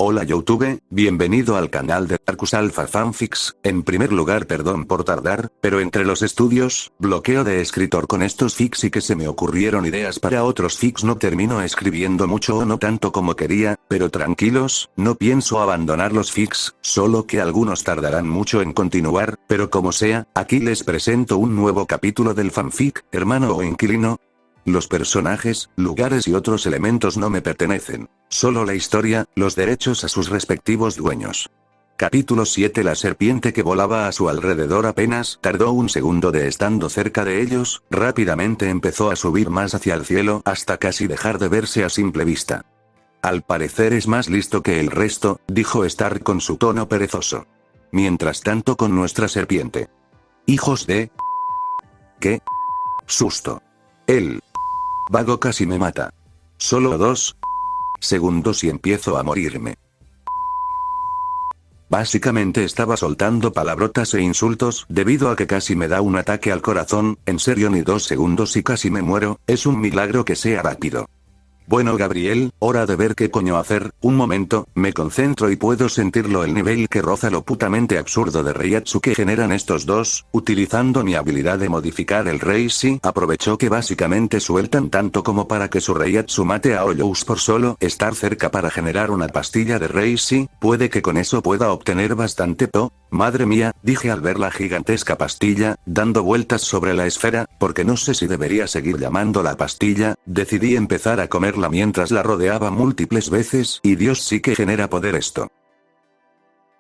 Hola YouTube, bienvenido al canal de Darkus Alpha Fanfics. En primer lugar, perdón por tardar, pero entre los estudios, bloqueo de escritor con estos fics y que se me ocurrieron ideas para otros fics, no termino escribiendo mucho o no tanto como quería, pero tranquilos, no pienso abandonar los fics, solo que algunos tardarán mucho en continuar, pero como sea, aquí les presento un nuevo capítulo del fanfic, hermano o inquilino. Los personajes, lugares y otros elementos no me pertenecen. Solo la historia, los derechos a sus respectivos dueños. Capítulo 7. La serpiente que volaba a su alrededor apenas tardó un segundo de estando cerca de ellos, rápidamente empezó a subir más hacia el cielo hasta casi dejar de verse a simple vista. Al parecer es más listo que el resto, dijo Stark con su tono perezoso. Mientras tanto con nuestra serpiente. Hijos de... ¿Qué? Susto. El vago casi me mata. Solo 2 segundos y empiezo a morirme. Básicamente estaba soltando palabrotas e insultos debido a que casi me da un ataque al corazón. En serio, ni 2 segundos y casi me muero. Es un milagro que sea rápido. Bueno, Gabriel, hora de ver qué coño hacer. Un momento, me concentro y puedo sentirlo, el nivel que roza lo putamente absurdo de Reiatsu que generan estos dos. Utilizando mi habilidad de modificar el Reishi, aprovechó que básicamente sueltan tanto como para que su Reiatsu mate a Oyous por solo estar cerca para generar una pastilla de Reishi. Puede que con eso pueda obtener bastante po. Madre mía, dije al ver la gigantesca pastilla, dando vueltas sobre la esfera, porque no sé si debería seguir llamándola pastilla. Decidí empezar a comerla mientras la rodeaba múltiples veces, y Dios, sí que genera poder esto.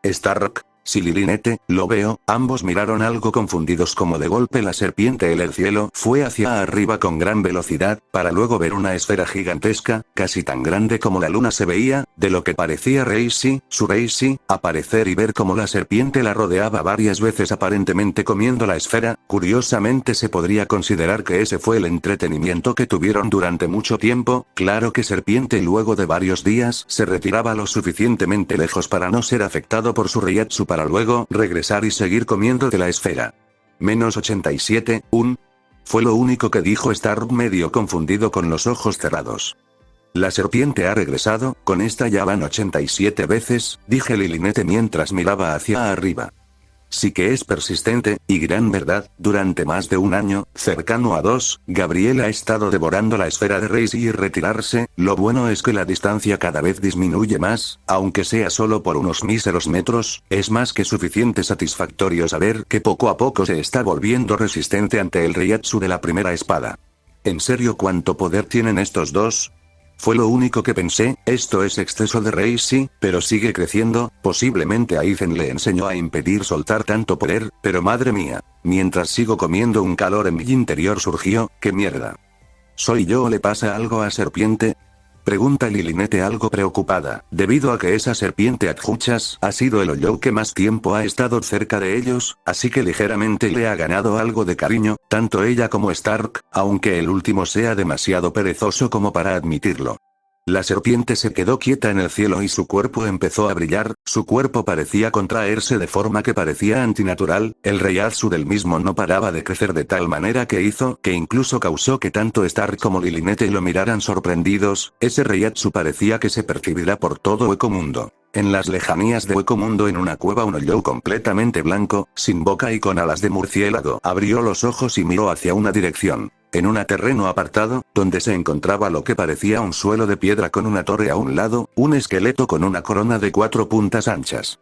Stark, sí, Lilinete, lo veo. Ambos miraron algo confundidos. Como de golpe la serpiente en el cielo fue hacia arriba con gran velocidad, para luego ver una esfera gigantesca, casi tan grande como la luna se veía, de lo que parecía Reishi, su Reishi, aparecer y ver cómo la serpiente la rodeaba varias veces aparentemente comiendo la esfera. Curiosamente se podría considerar que ese fue el entretenimiento que tuvieron durante mucho tiempo. Claro que serpiente luego de varios días se retiraba lo suficientemente lejos para no ser afectado por su Reiatsu para luego regresar y seguir comiendo de la esfera. Menos 87, fue lo único que dijo Stark medio confundido con los ojos cerrados. La serpiente ha regresado, con esta ya van 87 veces, dije Lilinete mientras miraba hacia arriba. Sí que es persistente, y gran verdad, durante más de un año, cercano a 2, Gabriel ha estado devorando la esfera de Reishi y retirarse. Lo bueno es que la distancia cada vez disminuye más, aunque sea solo por unos míseros metros, es más que suficiente satisfactorio saber que poco a poco se está volviendo resistente ante el Reiatsu de la primera espada. ¿En serio cuánto poder tienen estos dos? Fue lo único que pensé. Esto es exceso de Reishi, pero sigue creciendo. Posiblemente Aizen le enseñó a impedir soltar tanto poder, pero madre mía. Mientras sigo comiendo, un calor en mi interior surgió. ¿Qué mierda? ¿Soy yo o le pasa algo a serpiente? Pregunta Lilinete algo preocupada, debido a que esa serpiente adjuchas ha sido el Oyou que más tiempo ha estado cerca de ellos, así que ligeramente le ha ganado algo de cariño, tanto ella como Stark, aunque el último sea demasiado perezoso como para admitirlo. La serpiente se quedó quieta en el cielo y su cuerpo empezó a brillar. Su cuerpo parecía contraerse de forma que parecía antinatural. El Reiatsu del mismo no paraba de crecer de tal manera que hizo que incluso causó que tanto Stark como Lilinete lo miraran sorprendidos. Ese Reiatsu parecía que se percibirá por todo Huecomundo. En las lejanías de Huecomundo, en una cueva, un Oyou completamente blanco, sin boca y con alas de murciélago, abrió los ojos y miró hacia una dirección. En un terreno apartado, donde se encontraba lo que parecía un suelo de piedra con una torre a un lado, un esqueleto con una corona de 4 puntas anchas.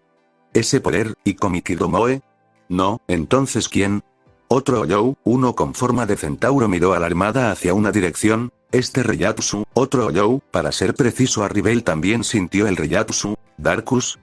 ¿Ese poder, Ikomikido Moe? No, entonces ¿quién? Otro Oyou, uno con forma de centauro, miró alarmada hacia una dirección. Este Reiatsu, otro Oyou, para ser preciso, Arribel también sintió el Reiatsu. Darkus.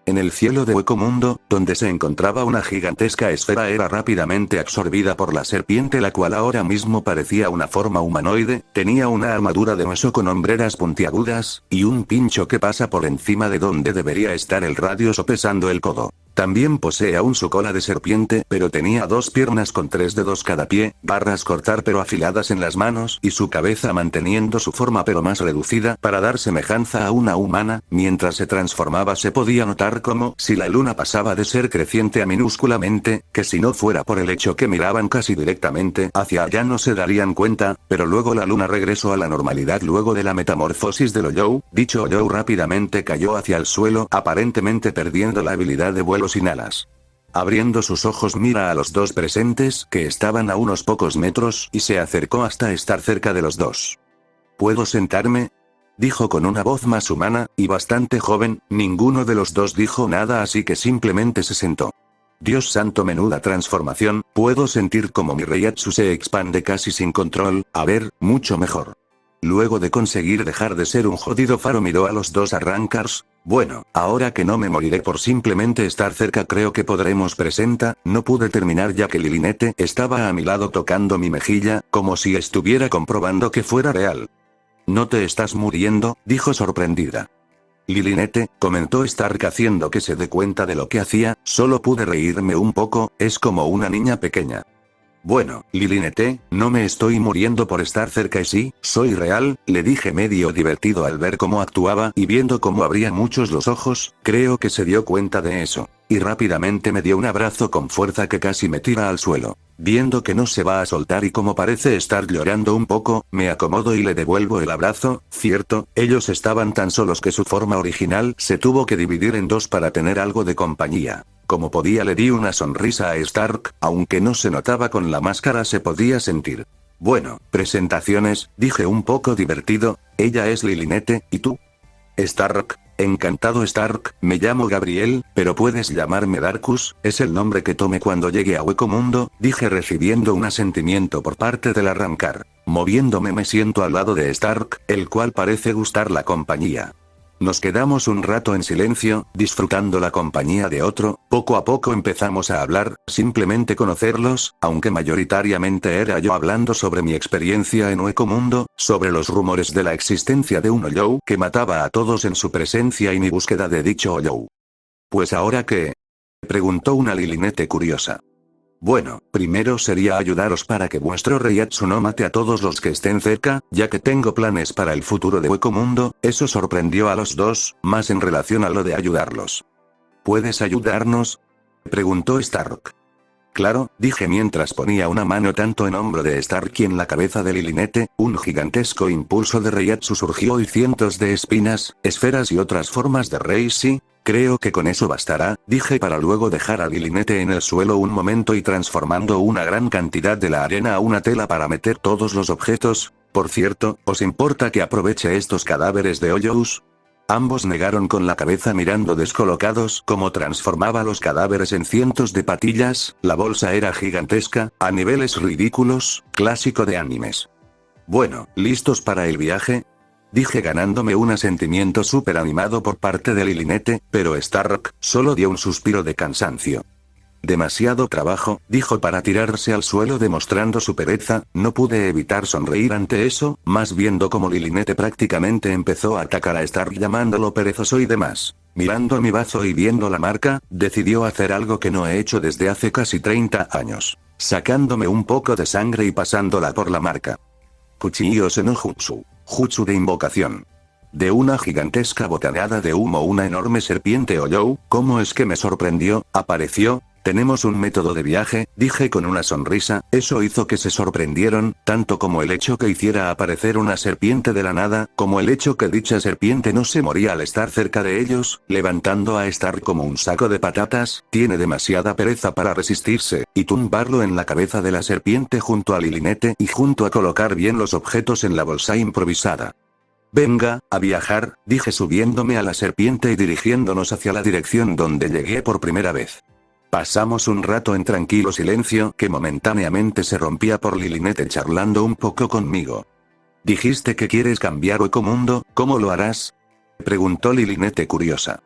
En el cielo de Huecomundo, donde se encontraba una gigantesca esfera, era rápidamente absorbida por la serpiente, la cual ahora mismo parecía una forma humanoide. Tenía una armadura de hueso con hombreras puntiagudas, y un pincho que pasa por encima de donde debería estar el radio sopesando el codo. También posee aún su cola de serpiente, pero tenía 2 piernas con 3 dedos cada pie, barras cortar pero afiladas en las manos y su cabeza manteniendo su forma pero más reducida para dar semejanza a una humana. Mientras se transformaba se podía notar como si la luna pasaba de ser creciente a minúsculamente, que si no fuera por el hecho que miraban casi directamente hacia allá no se darían cuenta, pero luego la luna regresó a la normalidad luego de la metamorfosis del Oyou. Dicho Oyou rápidamente cayó hacia el suelo, aparentemente perdiendo la habilidad de vuelo sin alas. Abriendo sus ojos mira a los 2 presentes que estaban a unos pocos metros y se acercó hasta estar cerca de los 2. ¿Puedo sentarme?, dijo con una voz más humana y bastante joven. Ninguno de los 2 dijo nada, así que simplemente se sentó. Dios santo, menuda transformación, puedo sentir como mi Reiatsu se expande casi sin control. A ver, mucho mejor. Luego de conseguir dejar de ser un jodido faro miró a los 2 arrancars. Bueno, ahora que no me moriré por simplemente estar cerca creo que podremos presenta. No pude terminar ya que Lilinete estaba a mi lado tocando mi mejilla, como si estuviera comprobando que fuera real. ¿No te estás muriendo?, dijo sorprendida. Lilinete, comentó Stark haciendo que se dé cuenta de lo que hacía. Solo pude reírme un poco, es como una niña pequeña. Bueno, Lilinete, no me estoy muriendo por estar cerca y sí, soy real, le dije medio divertido al ver cómo actuaba y viendo cómo abría muchos los ojos. Creo que se dio cuenta de eso. Y rápidamente me dio un abrazo con fuerza que casi me tira al suelo. Viendo que no se va a soltar y como parece estar llorando un poco, me acomodo y le devuelvo el abrazo. Cierto, ellos estaban tan solos que su forma original se tuvo que dividir en 2 para tener algo de compañía. Como podía le di una sonrisa a Stark, aunque no se notaba con la máscara se podía sentir. Bueno, presentaciones, dije un poco divertido. Ella es Lilinete, ¿y tú? Stark. Encantado Stark, me llamo Gabriel, pero puedes llamarme Darkus, es el nombre que tome cuando llegue a Hueco Mundo, dije recibiendo un asentimiento por parte del arrancar. Moviéndome me siento al lado de Stark, el cual parece gustar la compañía. Nos quedamos un rato en silencio, disfrutando la compañía de otro. Poco a poco empezamos a hablar, simplemente conocerlos, aunque mayoritariamente era yo hablando sobre mi experiencia en Hueco Mundo, sobre los rumores de la existencia de un Oyou que mataba a todos en su presencia y mi búsqueda de dicho Oyou. ¿Pues ahora qué?, preguntó una Lilinete curiosa. Bueno, primero sería ayudaros para que vuestro Reiatsu no mate a todos los que estén cerca, ya que tengo planes para el futuro de Hueco Mundo. Eso sorprendió a los 2, más en relación a lo de ayudarlos. ¿Puedes ayudarnos?, preguntó Stark. Claro, dije mientras ponía una mano tanto en hombro de Stark y en la cabeza de Lilinete. Un gigantesco impulso de Reiatsu surgió y cientos de espinas, esferas y otras formas de Reishi. Creo que con eso bastará, dije para luego dejar a Lilinete en el suelo un momento y transformando una gran cantidad de la arena a una tela para meter todos los objetos. Por cierto, ¿os importa que aproveche estos cadáveres de Oyous? Ambos negaron con la cabeza mirando descolocados cómo transformaba los cadáveres en cientos de patillas. La bolsa era gigantesca, a niveles ridículos, clásico de animes. Bueno, ¿listos para el viaje?, dije ganándome un asentimiento súper animado por parte de Lilinete, pero Stark solo dio un suspiro de cansancio. Demasiado trabajo, dijo para tirarse al suelo demostrando su pereza. No pude evitar sonreír ante eso, más viendo como Lilinete prácticamente empezó a atacar a Stark llamándolo perezoso y demás. Mirando mi bazo y viendo la marca, decidió hacer algo que no he hecho desde hace casi 30 años. Sacándome un poco de sangre y pasándola por la marca. Kuchi-ose no Jutsu. Jutsu de invocación. De una gigantesca bocanada de humo una enorme serpiente Oyou. ¿Cómo es que me sorprendió? Apareció. Tenemos un método de viaje, dije con una sonrisa. Eso hizo que se sorprendieron, tanto como el hecho que hiciera aparecer una serpiente de la nada, como el hecho que dicha serpiente no se moría al estar cerca de ellos, levantando a Stark como un saco de patatas. Tiene demasiada pereza para resistirse, y tumbarlo en la cabeza de la serpiente junto a Lilinete y junto a colocar bien los objetos en la bolsa improvisada. Venga, a viajar, dije subiéndome a la serpiente y dirigiéndonos hacia la dirección donde llegué por primera vez. Pasamos un rato en tranquilo silencio que momentáneamente se rompía por Lilinete charlando un poco conmigo. Dijiste que quieres cambiar Hueco Mundo, ¿cómo lo harás?, preguntó Lilinete curiosa.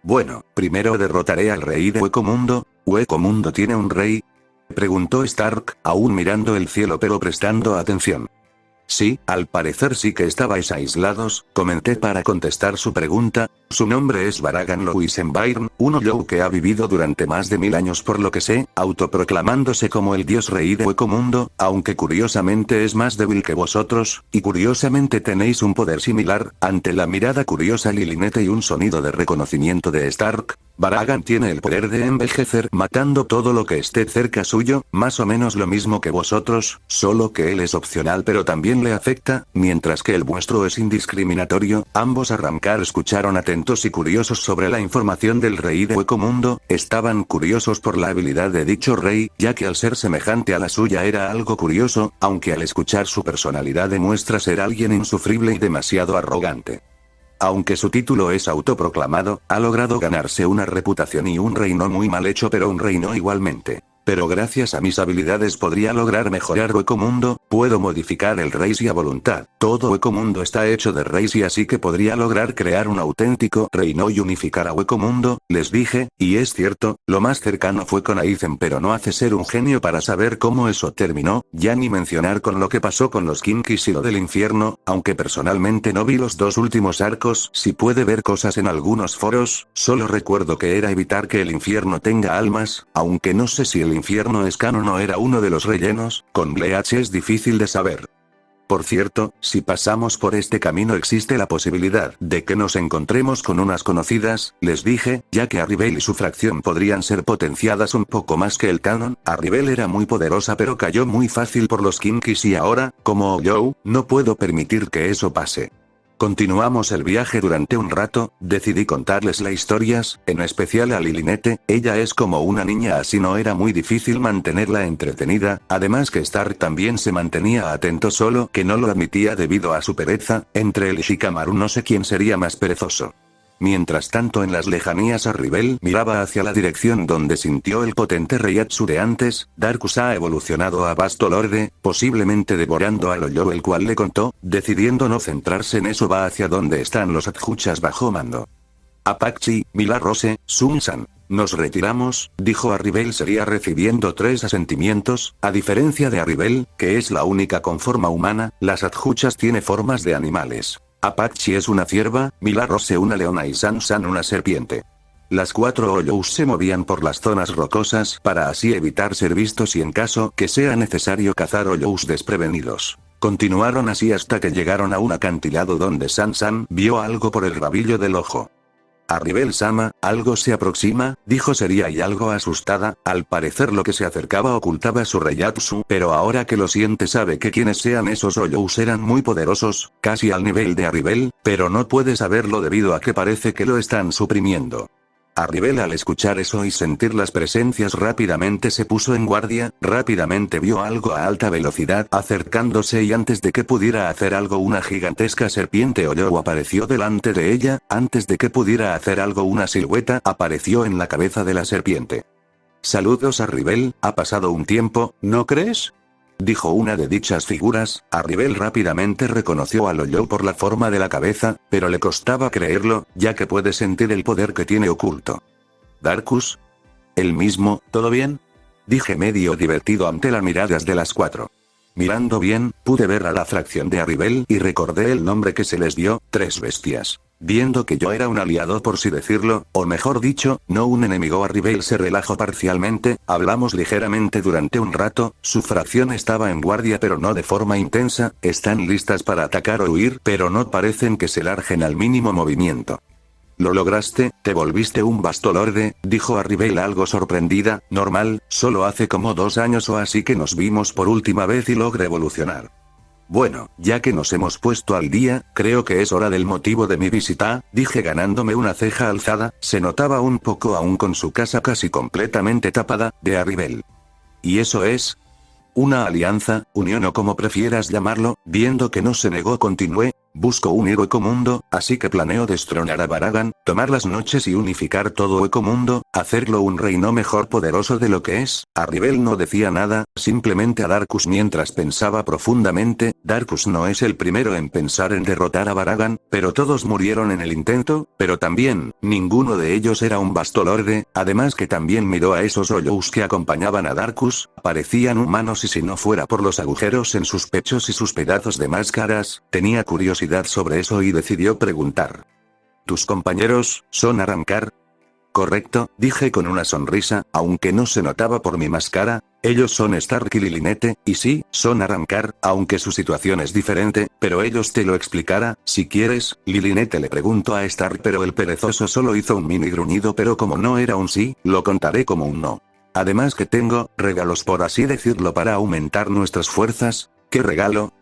Bueno, primero derrotaré al rey de Hueco Mundo. ¿Hueco Mundo tiene un rey?, preguntó Stark, aún mirando el cielo pero prestando atención. Sí, al parecer sí que estabais aislados, comenté para contestar su pregunta. Su nombre es Baragan Louisenbairn, un Ollou que ha vivido durante más de 1000 años por lo que sé, autoproclamándose como el dios rey de Huecomundo, aunque curiosamente es más débil que vosotros, y curiosamente tenéis un poder similar. Ante la mirada curiosa Lilinette y un sonido de reconocimiento de Stark, Baragan tiene el poder de envejecer matando todo lo que esté cerca suyo, más o menos lo mismo que vosotros, solo que él es opcional pero también le afecta, mientras que el vuestro es indiscriminatorio. Ambos Arrancar escucharon atentos y curiosos sobre la información del rey de Huecomundo, estaban curiosos por la habilidad de dicho rey, ya que al ser semejante a la suya era algo curioso, aunque al escuchar su personalidad demuestra ser alguien insufrible y demasiado arrogante. Aunque su título es autoproclamado, ha logrado ganarse una reputación y un reino muy mal hecho pero un reino igualmente. Pero gracias a mis habilidades podría lograr mejorar Huecomundo, puedo modificar el Reis a voluntad. Todo Huecomundo está hecho de Reis y así que podría lograr crear un auténtico reino y unificar a Huecomundo, les dije, y es cierto, lo más cercano fue con Aizen pero no hace ser un genio para saber cómo eso terminó, ya ni mencionar con lo que pasó con los Kinkis y lo del infierno, aunque personalmente no vi los dos últimos arcos, si puede ver cosas en algunos foros, solo recuerdo que era evitar que el infierno tenga almas, aunque no sé si el infierno es canon o era uno de los rellenos, con Bleach es difícil de saber. Por cierto, si pasamos por este camino existe la posibilidad de que nos encontremos con unas conocidas, les dije, ya que Arribel y su fracción podrían ser potenciadas un poco más que el canon. Arribel era muy poderosa pero cayó muy fácil por los Kinkis y ahora, como Ollou, no puedo permitir que eso pase. Continuamos el viaje durante un rato, decidí contarles las historias, en especial a Lilinette, ella es como una niña así no era muy difícil mantenerla entretenida, además que Stark también se mantenía atento solo que no lo admitía debido a su pereza, entre él y Shikamaru no sé quién sería más perezoso. Mientras tanto en las lejanías Arribel miraba hacia la dirección donde sintió el potente Reiatsu de antes, Darkus ha evolucionado a Vasto Lorde, posiblemente devorando al Ollou el cual le contó, decidiendo no centrarse en eso va hacia donde están los Adjuchas bajo mando. Apache, Milarose, Sun-san. Nos retiramos, dijo Arribel sería recibiendo 3 asentimientos, a diferencia de Arribel, que es la única con forma humana, las Adjuchas tiene formas de animales. Apache es una cierva, Milarose una leona y San-san una serpiente. Las 4 Ollous se movían por las zonas rocosas para así evitar ser vistos y en caso que sea necesario cazar Ollous desprevenidos. Continuaron así hasta que llegaron a un acantilado donde San-san vio algo por el rabillo del ojo. Arribel-sama, algo se aproxima, dijo Seria y algo asustada, al parecer lo que se acercaba ocultaba su Reiatsu, pero ahora que lo siente sabe que quienes sean esos Ollous eran muy poderosos, casi al nivel de Arribel, pero no puede saberlo debido a que parece que lo están suprimiendo. Arribel al escuchar eso y sentir las presencias rápidamente se puso en guardia, rápidamente vio algo a alta velocidad acercándose y antes de que pudiera hacer algo una gigantesca serpiente Ollou apareció delante de ella, antes de que pudiera hacer algo una silueta apareció en la cabeza de la serpiente. Saludos Arribel, ha pasado un tiempo, ¿no crees? Dijo una de dichas figuras, Arribel rápidamente reconoció al Ollou por la forma de la cabeza, pero le costaba creerlo, ya que puede sentir el poder que tiene oculto. ¿Darkus? ¿El mismo, todo bien? Dije medio divertido ante las miradas de las 4. Mirando bien, pude ver a la fracción de Arribel y recordé el nombre que se les dio, 3 bestias. Viendo que yo era un aliado por si decirlo, o mejor dicho, no un enemigo Arribel se relajó parcialmente, hablamos ligeramente durante un rato, su fracción estaba en guardia pero no de forma intensa, están listas para atacar o huir pero no parecen que se larguen al mínimo movimiento. Lo lograste, te volviste un Bastolorde, dijo Arribel algo sorprendida, normal, solo hace como 2 años o así que nos vimos por última vez y logré evolucionar. Bueno, ya que nos hemos puesto al día, creo que es hora del motivo de mi visita, dije ganándome una ceja alzada, se notaba un poco aún con su casa casi completamente tapada, de Arribel. ¿Y eso es? Una alianza, unión o como prefieras llamarlo, viendo que no se negó continué. Busco un Ecomundo, así que planeo destronar a Baragan, tomar las noches y unificar todo Ecomundo, hacerlo un reino mejor poderoso de lo que es. Arribel no decía nada, simplemente a Darkus mientras pensaba profundamente. Darkus no es el primero en pensar en derrotar a Baragan, pero todos murieron en el intento, pero también, ninguno de ellos era un Bastolorde, además que también miró a esos Hoyous que acompañaban a Darkus, parecían humanos y si no fuera por los agujeros en sus pechos y sus pedazos de máscaras, tenía curiosidad sobre eso y decidió preguntar. ¿Tus compañeros son Arrancar? Correcto, dije con una sonrisa, aunque no se notaba por mi máscara. Ellos son Stark y Lilinette, y sí, son Arrancar, aunque su situación es diferente, pero ellos te lo explicará, si quieres. Lilinette le preguntó a Stark, pero el perezoso solo hizo un mini gruñido, pero como no era un sí, lo contaré como un no. Además que tengo regalos por así decirlo para aumentar nuestras fuerzas. ¿Qué regalo?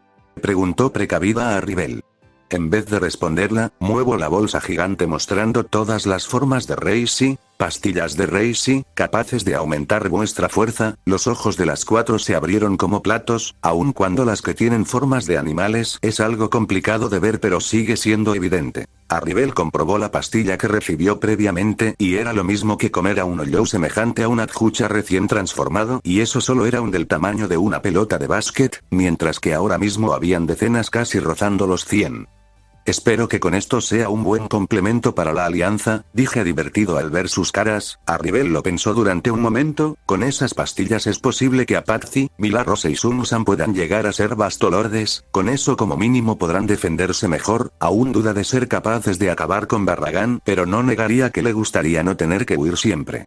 Preguntó precavida a Arribel. En vez de responderla, muevo la bolsa gigante mostrando todas las formas de Reishi, pastillas de Reishi, capaces de aumentar vuestra fuerza. Los ojos de las cuatro se abrieron como platos, aun cuando las que tienen formas de animales es algo complicado de ver pero sigue siendo evidente. Arribel comprobó la pastilla que recibió previamente y era lo mismo que comer a un Hoyou semejante a un Adjucha recién transformado y eso solo era un del tamaño de una pelota de básquet, mientras que ahora mismo habían decenas casi rozando los 100. Espero que con esto sea un buen complemento para la alianza, dije divertido al ver sus caras. Arribel lo pensó durante un momento, con esas pastillas es posible que Apache, Milarose y Sun-san puedan llegar a ser Bastolordes, con eso como mínimo podrán defenderse mejor, aún duda de ser capaces de acabar con Baragan, pero no negaría que le gustaría no tener que huir siempre.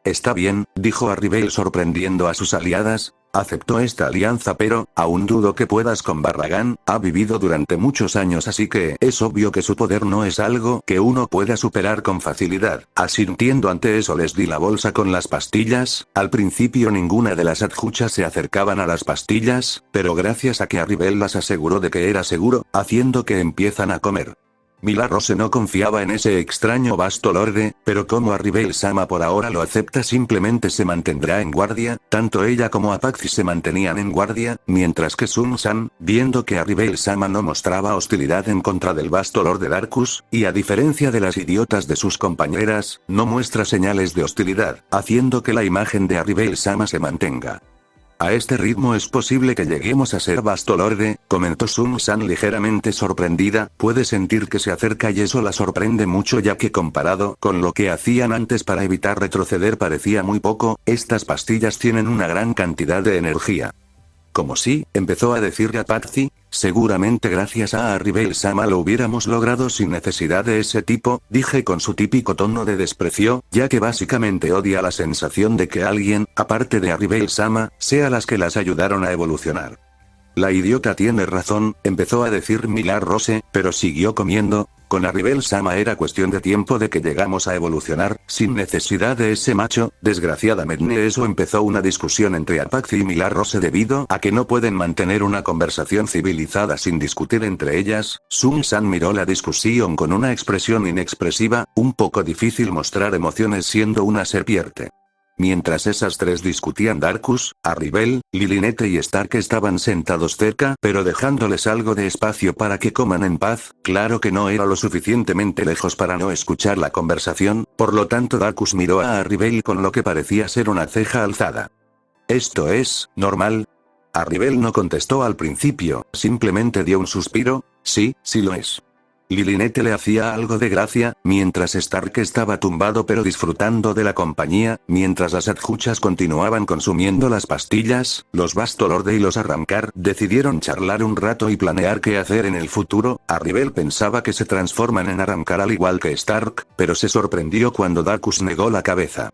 Está bien, dijo Arribel sorprendiendo a sus aliadas. Aceptó esta alianza pero, aún dudo que puedas con Baragan, ha vivido durante muchos años así que es obvio que su poder no es algo que uno pueda superar con facilidad. Asintiendo ante eso les di la bolsa con las pastillas. Al principio ninguna de las adjuchas se acercaban a las pastillas, pero gracias a que Arribel las aseguró de que era seguro, haciendo que empiezan a comer. Milarose no confiaba en ese extraño Bastolorde, pero como Arribel-sama por ahora lo acepta simplemente se mantendrá en guardia, tanto ella como Apache se mantenían en guardia, mientras que Sun-san, viendo que Arribel-sama no mostraba hostilidad en contra del Bastolorde Darkus, y a diferencia de las idiotas de sus compañeras, no muestra señales de hostilidad, haciendo que la imagen de Arribel-sama se mantenga. A este ritmo es posible que lleguemos a ser Bastolorde, comentó Sun-san ligeramente sorprendida, puede sentir que se acerca y eso la sorprende mucho ya que comparado con lo que hacían antes para evitar retroceder parecía muy poco. Estas pastillas tienen una gran cantidad de energía. Como si, empezó a decir Apache, seguramente gracias a Arribel-sama lo hubiéramos logrado sin necesidad de ese tipo, dije con su típico tono de desprecio, ya que básicamente odia la sensación de que alguien, aparte de Arribel-sama, sea las que las ayudaron a evolucionar. La idiota tiene razón, empezó a decir Milarose, pero siguió comiendo. Con Arribel-sama era cuestión de tiempo de que llegamos a evolucionar, sin necesidad de ese macho. Desgraciadamente eso empezó una discusión entre Apache y Milarose debido a que no pueden mantener una conversación civilizada sin discutir entre ellas. Sun-san miró la discusión con una expresión inexpresiva, un poco difícil mostrar emociones siendo una serpiente. Mientras esas tres discutían Darkus, Arribel, Lilinette y Stark estaban sentados cerca, pero dejándoles algo de espacio para que coman en paz. Claro que no era lo suficientemente lejos para no escuchar la conversación, por lo tanto Darkus miró a Arribel con lo que parecía ser una ceja alzada. ¿Esto es normal? Arribel no contestó al principio, simplemente dio un suspiro. Sí, sí lo es. Lilinette le hacía algo de gracia, mientras Stark estaba tumbado pero disfrutando de la compañía, mientras las adjuchas continuaban consumiendo las pastillas, los Bastolorde y los Arrancar decidieron charlar un rato y planear qué hacer en el futuro. Arribel pensaba que se transforman en Arrancar al igual que Stark, pero se sorprendió cuando Darkus negó la cabeza.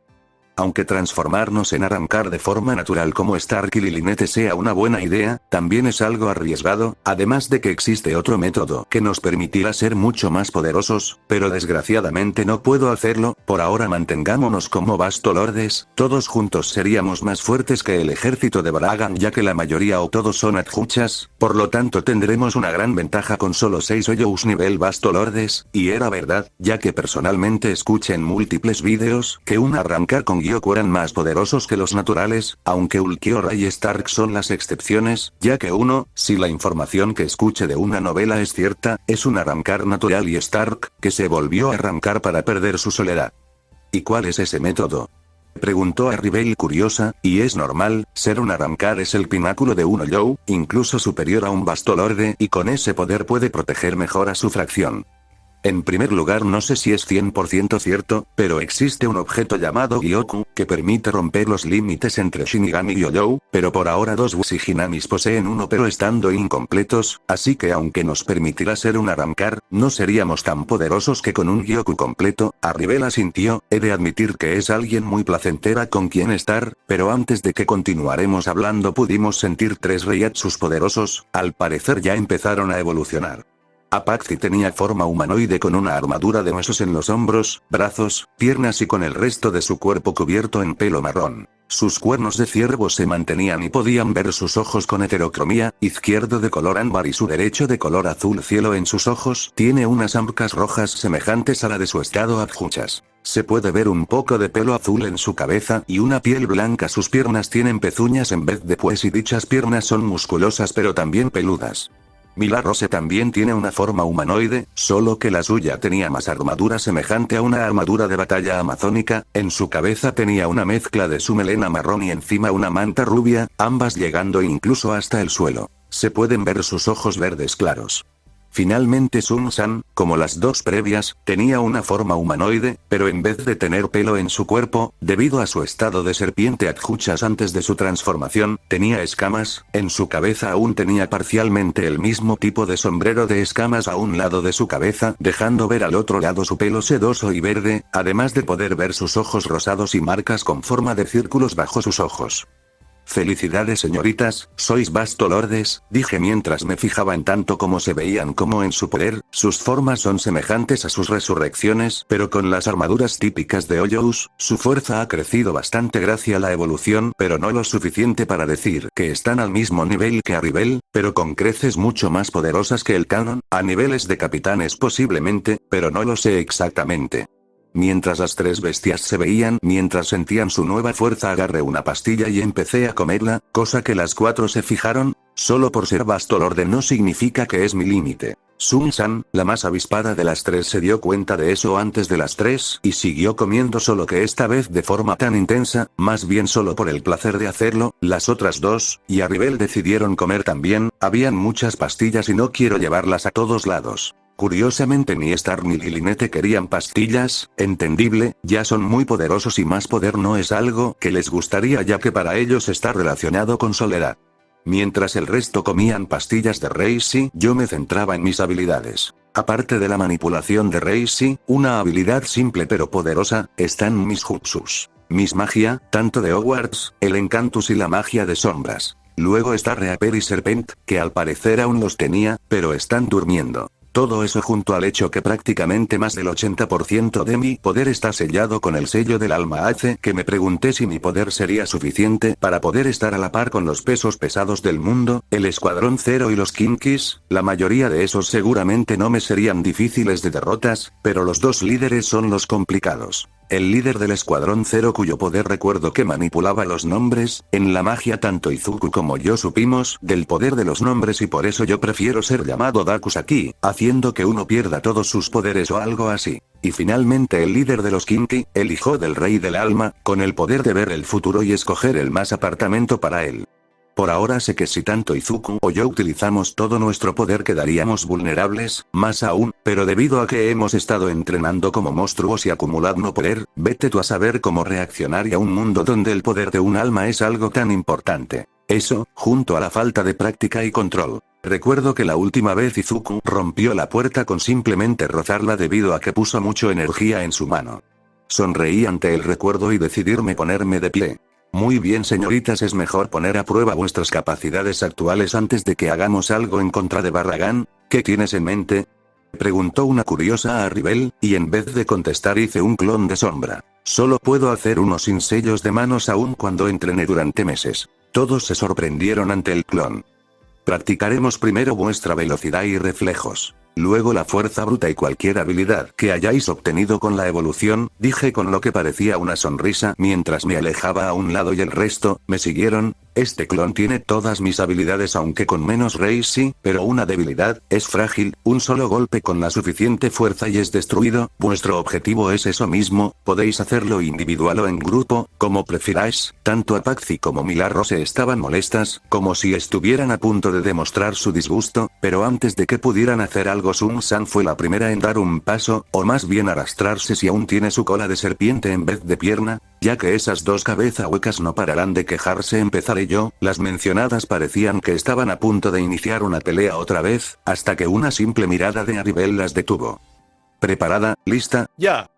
Aunque transformarnos en Arrancar de forma natural como Stark y Lilinette sea una buena idea, también es algo arriesgado, además de que existe otro método que nos permitirá ser mucho más poderosos, pero desgraciadamente no puedo hacerlo. Por ahora mantengámonos como Bastolordes, todos juntos seríamos más fuertes que el ejército de Baragan ya que la mayoría o todos son adjuchas, por lo tanto tendremos una gran ventaja con solo 6 Hoyous nivel Bastolordes, y era verdad, ya que personalmente escuché en múltiples vídeos que un Arrancar con Gyoku eran más poderosos que los naturales, aunque Ulquiorra y Stark son las excepciones, ya que uno, si la información que escuche de una novela es cierta, es un arrancar natural y Stark, que se volvió a arrancar para perder su soledad. ¿Y cuál es ese método? Preguntó Arribel curiosa, y es normal, ser un arrancar es el pináculo de un Ollou, incluso superior a un Bastolorde, y con ese poder puede proteger mejor a su fracción. En primer lugar, no sé si es 100% cierto, pero existe un objeto llamado Gyoku, que permite romper los límites entre Shinigami y Ollou, pero por ahora dos Ushihinamis poseen uno pero estando incompletos, así que aunque nos permitirá ser un arrancar, no seríamos tan poderosos que con un Gyoku completo. Arribel asintió, he de admitir que es alguien muy placentera con quien estar, pero antes de que continuaremos hablando pudimos sentir 3 Reiatsus poderosos, al parecer ya empezaron a evolucionar. Apache tenía forma humanoide con una armadura de huesos en los hombros, brazos, piernas y con el resto de su cuerpo cubierto en pelo marrón. Sus cuernos de ciervo se mantenían y podían ver sus ojos con heterocromía, izquierdo de color ámbar y su derecho de color azul cielo en sus ojos. Tiene unas ancas rojas semejantes a la de su estado Abjuchas. Se puede ver un poco de pelo azul en su cabeza y una piel blanca. Sus piernas tienen pezuñas en vez de pues y dichas piernas son musculosas pero también peludas. Mila Rose también tiene una forma humanoide, solo que la suya tenía más armadura semejante a una armadura de batalla amazónica, en su cabeza tenía una mezcla de su melena marrón y encima una manta rubia, ambas llegando incluso hasta el suelo. Se pueden ver sus ojos verdes claros. Finalmente Sun-san, como las dos previas, tenía una forma humanoide, pero en vez de tener pelo en su cuerpo, debido a su estado de serpiente Abjuchas antes de su transformación, tenía escamas, en su cabeza aún tenía parcialmente el mismo tipo de sombrero de escamas a un lado de su cabeza, dejando ver al otro lado su pelo sedoso y verde, además de poder ver sus ojos rosados y marcas con forma de círculos bajo sus ojos. Felicidades señoritas, sois Bastolordes, dije mientras me fijaba en tanto como se veían como en su poder. Sus formas son semejantes a sus resurrecciones, pero con las armaduras típicas de Ollous. Su fuerza ha crecido bastante gracias a la evolución, pero no lo suficiente para decir que están al mismo nivel que Arribel, pero con creces mucho más poderosas que el canon, a niveles de capitanes posiblemente, pero no lo sé exactamente. Mientras las 3 bestias se veían, mientras sentían su nueva fuerza, agarré una pastilla y empecé a comerla, cosa que las 4 se fijaron. Solo por ser Bastolorde no significa que es mi límite. Sun-san, la más avispada de las 3, se dio cuenta de eso antes de las 3, y siguió comiendo, solo que esta vez de forma tan intensa, más bien solo por el placer de hacerlo. Las otras 2, y Arribel decidieron comer también. Habían muchas pastillas y no quiero llevarlas a todos lados. Curiosamente ni Star ni Lilinete querían pastillas, entendible, ya son muy poderosos y más poder no es algo que les gustaría ya que para ellos está relacionado con soledad. Mientras el resto comían pastillas de Reishi, yo me centraba en mis habilidades. Aparte de la manipulación de Reishi, una habilidad simple pero poderosa, están mis jutsus. Mis magia, tanto de Hogwarts, el Encantus y la magia de sombras. Luego está Reaper y Serpent, que al parecer aún los tenía, pero están durmiendo. Todo eso junto al hecho que prácticamente más del 80% de mi poder está sellado con el sello del alma hace que me pregunté si mi poder sería suficiente para poder estar a la par con los pesos pesados del mundo, el Escuadrón Cero y los Kinkis. La mayoría de esos seguramente no me serían difíciles de derrotas, pero los 2 líderes son los complicados. El líder del Escuadrón Cero cuyo poder recuerdo que manipulaba los nombres, en la magia tanto Izuku como yo supimos del poder de los nombres y por eso yo prefiero ser llamado Dakusaki, haciendo que uno pierda todos sus poderes o algo así. Y finalmente el líder de los Kinki, el hijo del rey del alma, con el poder de ver el futuro y escoger el más apartamento para él. Por ahora sé que si tanto Izuku o yo utilizamos todo nuestro poder quedaríamos vulnerables, más aún, pero debido a que hemos estado entrenando como monstruos y acumulando poder, vete tú a saber cómo reaccionar a un mundo donde el poder de un alma es algo tan importante. Eso, junto a la falta de práctica y control. Recuerdo que la última vez Izuku rompió la puerta con simplemente rozarla debido a que puso mucha energía en su mano. Sonreí ante el recuerdo y decidirme ponerme de pie. Muy bien señoritas, es mejor poner a prueba vuestras capacidades actuales antes de que hagamos algo en contra de Barragán. ¿Qué tienes en mente? Preguntó una curiosa a Arribel, y en vez de contestar hice un clon de sombra. Solo puedo hacer uno sin sellos de manos aun cuando entrené durante meses. Todos se sorprendieron ante el clon. Practicaremos primero vuestra velocidad y reflejos. Luego la fuerza bruta y cualquier habilidad que hayáis obtenido con la evolución, dije con lo que parecía una sonrisa mientras me alejaba a un lado y el resto, me siguieron. Este clon tiene todas mis habilidades aunque con menos raíz sí, pero una debilidad, es frágil, un solo golpe con la suficiente fuerza y es destruido. Vuestro objetivo es eso mismo, podéis hacerlo individual o en grupo, como prefiráis. Tanto Apache como Milagros estaban molestas, como si estuvieran a punto de demostrar su disgusto, pero antes de que pudieran hacer algo Sun-san fue la primera en dar un paso, o más bien arrastrarse si aún tiene su cola de serpiente en vez de pierna, ya que esas dos cabezas huecas no pararán de quejarse. Empezaré yo. Las mencionadas parecían que estaban a punto de iniciar una pelea otra vez, hasta que una simple mirada de Aribel las detuvo. ¿Preparada? ¿Lista? Ya.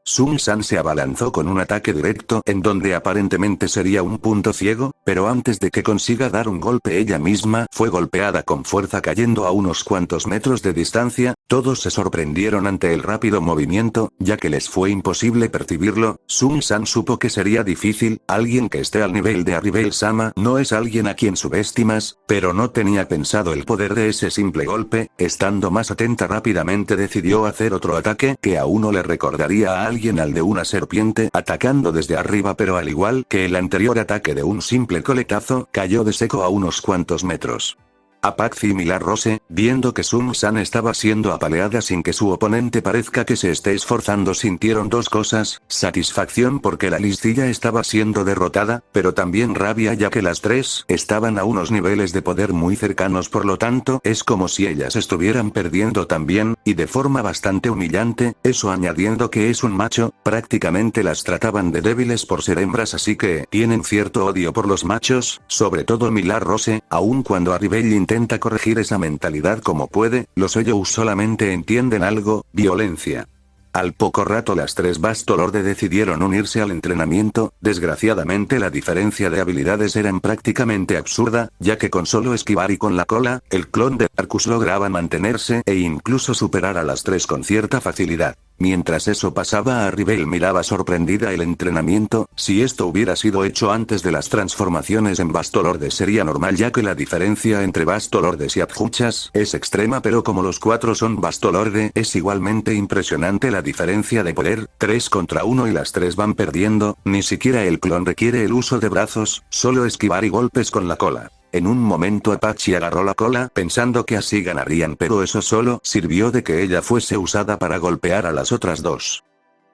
Sun-san se abalanzó con un ataque directo en donde aparentemente sería un punto ciego, pero antes de que consiga dar un golpe ella misma fue golpeada con fuerza cayendo a unos cuantos metros de distancia. Todos se sorprendieron ante el rápido movimiento, ya que les fue imposible percibirlo. Sun-san supo que sería difícil, alguien que esté al nivel de Aribel-sama no es alguien a quien subestimas, pero no tenía pensado el poder de ese simple golpe. Estando más atenta rápidamente decidió hacer otro ataque que a uno le recordaría a alguien al de una serpiente, atacando desde arriba, pero al igual que el anterior ataque de un simple coletazo, cayó de seco a unos cuantos metros. Apache y Milagros, viendo que Sun-san estaba siendo apaleada sin que su oponente parezca que se esté esforzando, sintieron dos cosas: satisfacción porque la listilla estaba siendo derrotada, pero también rabia ya que las tres estaban a unos niveles de poder muy cercanos, por lo tanto es como si ellas estuvieran perdiendo también, y de forma bastante humillante, eso añadiendo que es un macho, prácticamente las trataban de débiles por ser hembras, así que tienen cierto odio por los machos, sobre todo Milagros, aun cuando Aribel intenta corregir esa mentalidad como puede, los Eiyou solamente entienden algo: violencia. Al poco rato las tres Bastolorde decidieron unirse al entrenamiento. Desgraciadamente la diferencia de habilidades era prácticamente absurda, ya que con solo esquivar y con la cola, el clon de Arcus lograba mantenerse e incluso superar a las tres con cierta facilidad. Mientras eso pasaba, Aribel miraba sorprendida el entrenamiento. Si esto hubiera sido hecho antes de las transformaciones en Bastolorde sería normal, ya que la diferencia entre Bastolordes y Abjuchas es extrema, pero como los cuatro son Bastolorde es igualmente impresionante la diferencia de poder: 3 contra 1 y las tres van perdiendo. Ni siquiera el clon requiere el uso de brazos, solo esquivar y golpes con la cola. En un momento Apache agarró la cola pensando que así ganarían, pero eso solo sirvió de que ella fuese usada para golpear a las otras dos.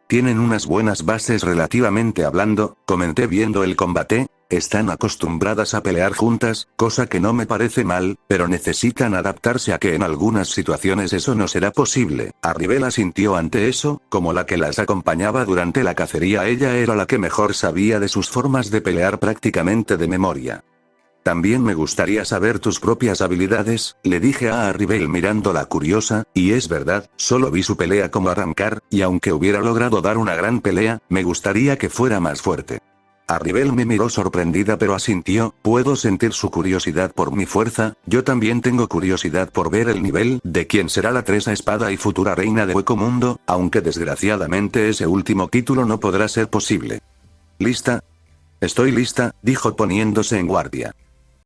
Tienen unas buenas bases relativamente hablando, comenté viendo el combate. Están acostumbradas a pelear juntas, cosa que no me parece mal, pero necesitan adaptarse a que en algunas situaciones eso no será posible. Aribel asintió ante eso, como la que las acompañaba durante la cacería, ella era la que mejor sabía de sus formas de pelear prácticamente de memoria. También me gustaría saber tus propias habilidades, le dije a Aribel mirándola curiosa, y es verdad, solo vi su pelea como arrancar, y aunque hubiera logrado dar una gran pelea, me gustaría que fuera más fuerte. Aribel me miró sorprendida pero asintió. Puedo sentir su curiosidad por mi fuerza. Yo también tengo curiosidad por ver el nivel de quien será la Teresa Espada y futura reina de Hueco Mundo, aunque desgraciadamente ese último título no podrá ser posible. ¿Lista? Estoy lista, dijo poniéndose en guardia.